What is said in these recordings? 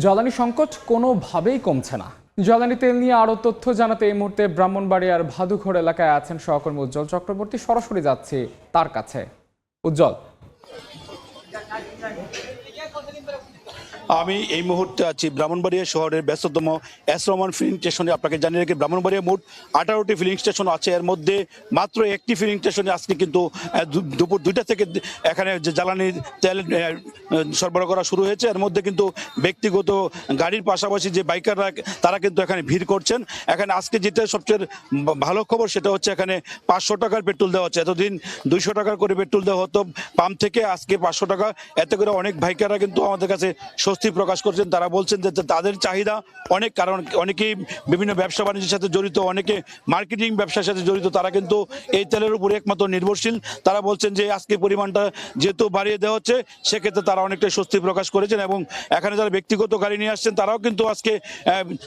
জ্বালানি সংকট কোনোভাবেই কমছে না। জ্বালানি তেল নিয়ে আরও তথ্য জানাতে এই মুহূর্তে ব্রাহ্মণবাড়িয়ার ভাদুঘর এলাকায় আছেন সহকর্মী উজ্জ্বল চক্রবর্তী। সরাসরি যাচ্ছি তার কাছে। উজ্জ্বল, আমি এই মুহূর্তে আছি ব্রাহ্মণবাড়িয়া শহরের ব্যস্ততম এস রহমান ফিলিং স্টেশনে। আপনাকে জানিয়ে রাখি, ব্রাহ্মণবাড়িয়া মোট 18টি ফিলিং স্টেশন আছে। এর মধ্যে মাত্র একটি ফিলিং স্টেশনে আজকে কিন্তু দুপুর 2টা থেকে এখানে যে জ্বালানির তেল সরবরাহ করা শুরু হয়েছে। এর মধ্যে কিন্তু ব্যক্তিগত গাড়ির পাশাপাশি যে বাইকাররা তারা কিন্তু এখানে ভিড় করছেন। এখানে আজকে যেটা সবচেয়ে ভালো খবর সেটা হচ্ছে এখানে 500 টাকার পেট্রোল দেওয়া হচ্ছে। এতদিন 200 টাকার করে পেট্রোল দেওয়া হতো পাম্প থেকে, আজকে 500 টাকা। এতে করে অনেক বাইকাররা কিন্তু আমাদের কাছে স্বস্তি প্রকাশ করছেন। তারা বলছেন যে তাদের চাহিদা অনেক, কারণ অনেকেই বিভিন্ন ব্যবসা বাণিজ্যের সাথে জড়িত, অনেকে মার্কেটিং ব্যবসার সাথে জড়িত, তারা কিন্তু এই তেলের উপরে একমাত্র নির্ভরশীল। তারা বলছেন যে আজকে পরিমাণটা যেহেতু বাড়িয়ে দেওয়া হচ্ছে সেক্ষেত্রে তারা অনেকটাই স্বস্তি প্রকাশ করেছেন। এবং এখানে যারা ব্যক্তিগত গাড়ি নিয়ে আসছেন তারাও কিন্তু আজকে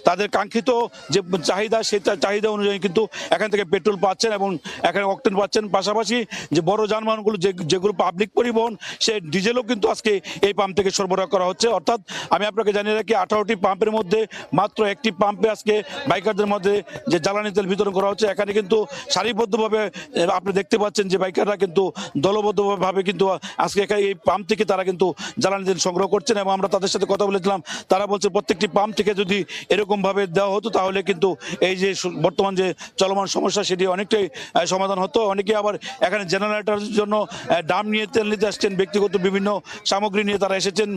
তাদের কাঙ্ক্ষিত যে চাহিদা সেই চাহিদা অনুযায়ী কিন্তু এখান থেকে পেট্রোল পাচ্ছেন এবং এখানে অকটেন পাচ্ছেন। পাশাপাশি যে বড় যানবাহনগুলো যেগুলো পাবলিক পরিবহন, সে ডিজেলও কিন্তু আজকে এই পাম্প থেকে সরবরাহ করা হচ্ছে। অর্থাৎ আমি আপনাকে জানিয়ে রাখি, 18টি পাম্পের মধ্যে মাত্র একটি পাম্পে আজকে বাইকারদের মধ্যে যে জ্বালানি তেল বিতরণ করা হচ্ছে। এখানে কিন্তু সারিবদ্ধভাবে আপনি দেখতে পাচ্ছেন যে বাইকাররা কিন্তু দলবদ্ধভাবে কিন্তু আজকে এখানে এই পাম্প থেকে তারা কিন্তু জ্বালানি তেল সংগ্রহ করছেন। এবং আমরা তাদের সাথে কথা বলেছিলাম, তারা বলছে প্রত্যেকটি পাম্প থেকে যদি এরকমভাবে দেওয়া হতো তাহলে কিন্তু এই যে বর্তমান যে চলমান সমস্যা সেটি অনেকটাই সমাধান হতো। অনেকে আবার এখানে জেনারেটরের জন্য ডাম নিয়ে তেল নিতে আসছেন, ব্যক্তিগত বিভিন্ন সামগ্রী নিয়ে তারা এসেছেন।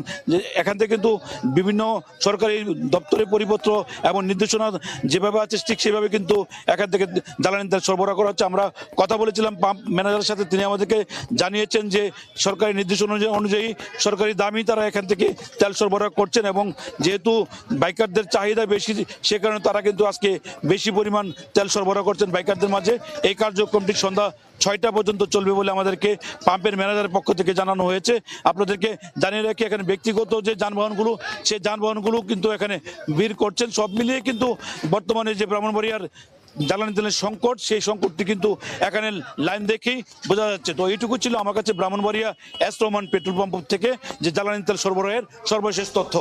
এখান থেকে কিন্তু বিভিন্ন সরকারি দপ্তরের পরিপত্র এবং নির্দেশনা যেভাবে আছে ঠিক সেভাবে কিন্তু এখান থেকে জ্বালানি তেল সরবরাহ করা হচ্ছে। আমরা কথা বলেছিলাম পাম্প ম্যানেজারের সাথে, তিনি আমাদেরকে জানিয়েছেন যে সরকারি নির্দেশনা অনুযায়ী সরকারি দামই তারা এখান থেকে তেল সরবরাহ করছেন। এবং যেহেতু বাইকারদের চাহিদা বেশি, সে কারণে তারা কিন্তু আজকে বেশি পরিমাণ তেল সরবরাহ করছেন বাইকারদের মাঝে। এই কার্যক্রমটি সন্ধ্যা 6টা পর্যন্ত চলবে বলে আমাদেরকে পাম্পের ম্যানেজারের পক্ষ থেকে জানানো হয়েছে। আপনাদেরকে জানিয়ে রাখি, এখানে ব্যক্তিগত যে যানবাহনগুলো সেই যানবাহনগুলো কিন্তু এখানে ভিড় করছেন। সব মিলিয়ে কিন্তু বর্তমানে যে ব্রাহ্মণবাড়িয়ার জ্বালানি তেলের সংকট, সেই সংকটটি কিন্তু এখানে লাইন দেখেই বোঝা যাচ্ছে। তো এইটুকু ছিল আমার কাছে Brahmanbaria S Rahman petrol pump থেকে যে জ্বালানি তেল সরবরাহের সর্বশেষ তথ্য।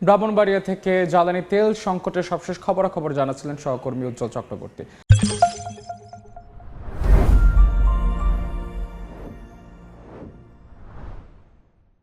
ব্রাহ্মণবাড়িয়া থেকে জ্বালানি তেল সংকটের সবশেষ খবরাখবর জানাচ্ছিলেন সহকর্মী উজ্জ্বল চক্রবর্তী।